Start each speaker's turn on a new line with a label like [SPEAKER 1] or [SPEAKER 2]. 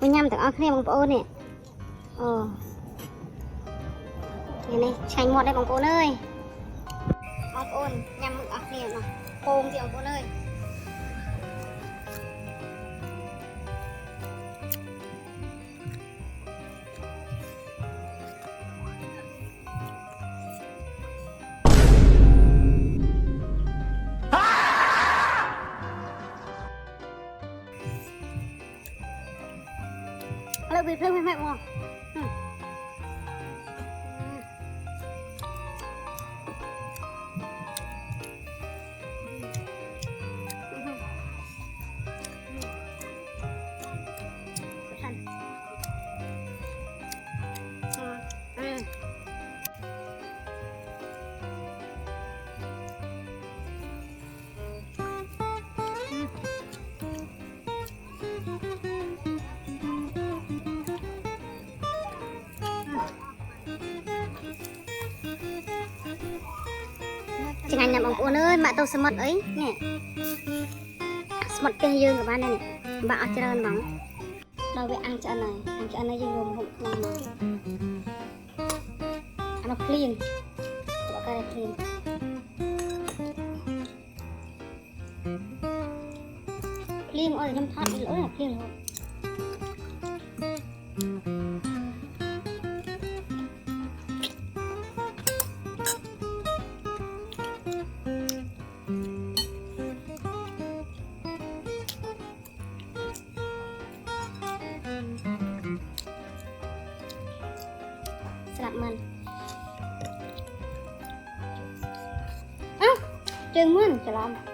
[SPEAKER 1] มันยำแต่เอาแค่บางโป้เนี่ยอย่างนี้ใช้หมดได้บางโป้เลยบางโป้ยำเอาแค่เนาะโป่งที่บางโป้เลยเราบีบเพิ่มให้มองจังไงนะบางคนเอ้ยมาตัวสมดเอ้ยเนี่ยสมดเป็นยืนกับบ้านนี่บ้าเอาเจริญบ้างเราไปอังจะอะไรอังจะอะไรยืนรวมหกลงมาอันนั้นคลีนตัวก็ได้คลีนคลีนเอ้ยน้ำทอดอีกแล้วคลีนเลยสลับมันเอ้าเจงมันจะลำ